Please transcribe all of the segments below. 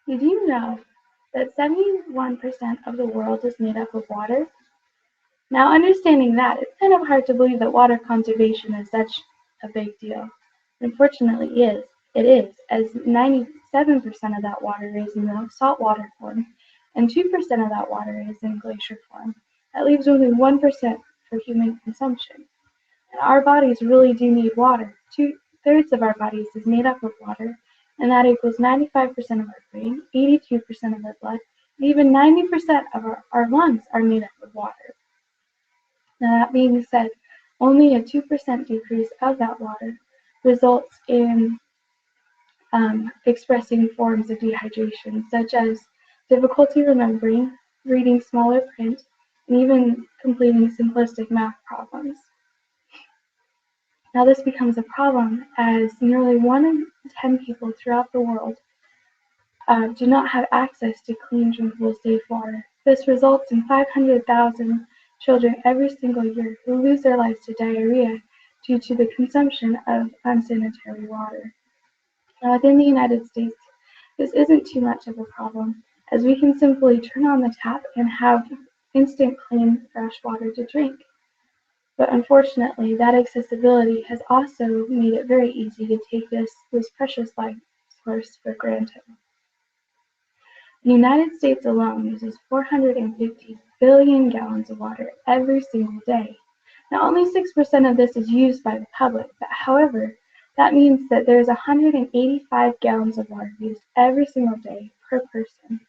Did you know that 71% of the world is made up of water? Now, understanding that, it's kind of hard to believe that water conservation is such a big deal. Unfortunately, it is, as 97% of that water is in the saltwater form, and 2% of that water is in glacier form. That leaves only 1% for human consumption. And our bodies really do need water. Two-thirds of our bodies is made up of water, and that equals 95% of our brain, 82% of our blood, and even 90% of our lungs are made up of water. Now, that being said, only a 2% decrease of that water results in expressing forms of dehydration, such as difficulty remembering, reading smaller print, and even completing simplistic math problems. Now, this becomes a problem as nearly 1 in 10 people throughout the world do not have access to clean, drinkable, safe water. This results in 500,000 children every single year who lose their lives to diarrhea due to the consumption of unsanitary water. Now, within the United States, this isn't too much of a problem, as we can simply turn on the tap and have instant, clean, fresh water to drink. But unfortunately, that accessibility has also made it very easy to take this precious life source for granted. The United States alone uses 450 billion gallons of water every single day. Now, only 6% of this is used by the public, but however, that means that there's 185 gallons of water used every single day per person.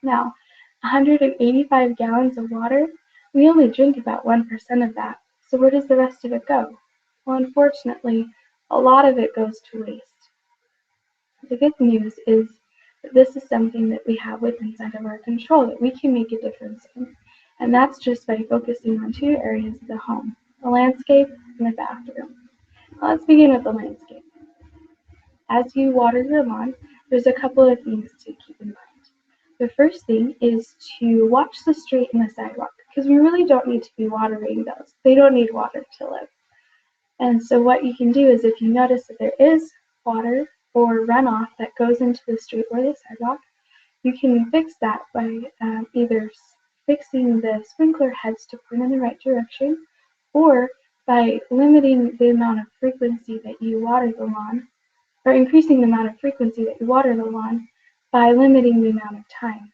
Now, 185 gallons of water, we only drink about 1% of that. So where does the rest of it go? Well, unfortunately, a lot of it goes to waste. The good news is that this is something that we have within inside of our control that we can make a difference in. And that's just by focusing on two areas of the home, the landscape and the bathroom. Now, let's begin with the landscape. As you water your lawn, there's a couple of things to keep in mind. The first thing is to watch the street and the sidewalk, because we really don't need to be watering those. They don't need water to live. And so what you can do is if you notice that there is water or runoff that goes into the street or the sidewalk, you can fix that by either fixing the sprinkler heads to point in the right direction, or by limiting the amount of frequency that you water the lawn, or increasing the amount of frequency that you water the lawn by limiting the amount of time.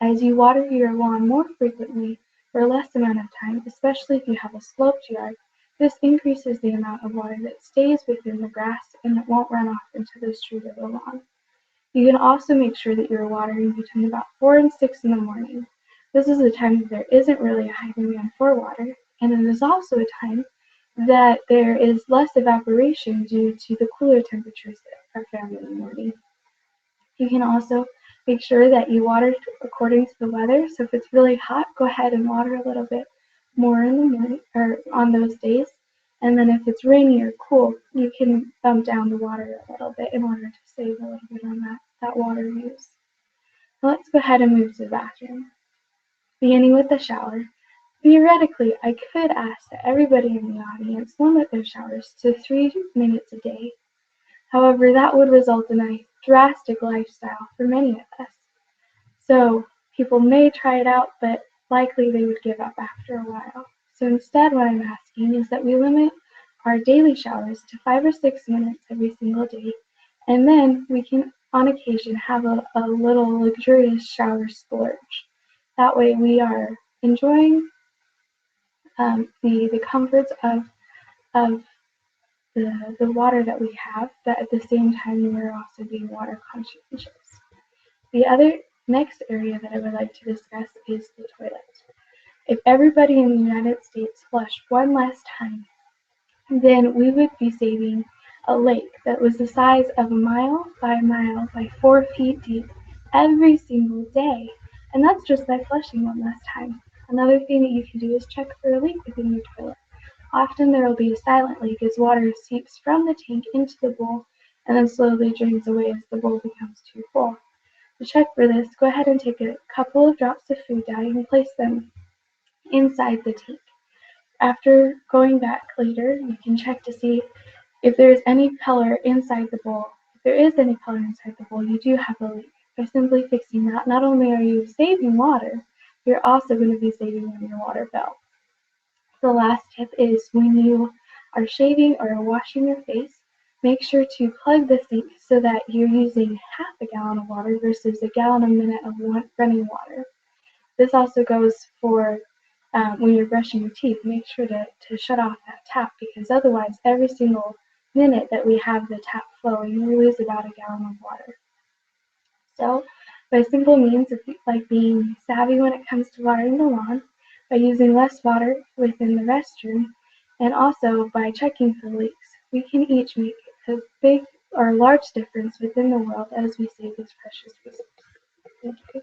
As you water your lawn more frequently for less amount of time, especially if you have a sloped yard, this increases the amount of water that stays within the grass and it won't run off into the street or the lawn. You can also make sure that you're watering between about 4 and 6 in the morning. This is a time that there isn't really a high demand for water, and it is also a time that there is less evaporation due to the cooler temperatures that are found in the morning. You can also make sure that you water according to the weather. So if it's really hot, go ahead and water a little bit more in the morning or on those days. And then if it's rainy or cool, you can bump down the water a little bit in order to save a little bit on that water use. Now let's go ahead and move to the bathroom. Beginning with the shower, theoretically, I could ask that everybody in the audience limit their showers to 3 minutes a day. However, that would result in a drastic lifestyle for many of us. So people may try it out, but likely they would give up after a while. So instead, what I'm asking is that we limit our daily showers to 5 or 6 minutes every single day, and then we can, on occasion, have a little luxurious shower splurge. That way we are enjoying the comforts of the water that we have, but at the same time we're also being water conscientious. The other next area that I would like to discuss is the toilet. If everybody in the United States flushed one less time, then we would be saving a lake that was the size of a mile by 4 feet deep every single day. And that's just by flushing one less time. Another thing that you can do is check for a leak within your toilet. Often there will be a silent leak as water seeps from the tank into the bowl and then slowly drains away as the bowl becomes too full. To check for this, go ahead and take a couple of drops of food dye and place them inside the tank. After going back later, you can check to see if there's any color inside the bowl. If there is any color inside the bowl, you do have a leak. By simply fixing that, not only are you saving water, you're also going to be saving on your water bill. The last tip is when you are shaving or washing your face, make sure to plug the sink so that you're using half a gallon of water versus a gallon a minute of running water. This also goes for when you're brushing your teeth. Make sure to shut off that tap, because otherwise every single minute that we have the tap flowing, we lose about a gallon of water. So, by simple means of like being savvy when it comes to watering the lawn, by using less water within the restroom, and also by checking for leaks, we can each make a big or large difference within the world as we save these precious resources. Thank you.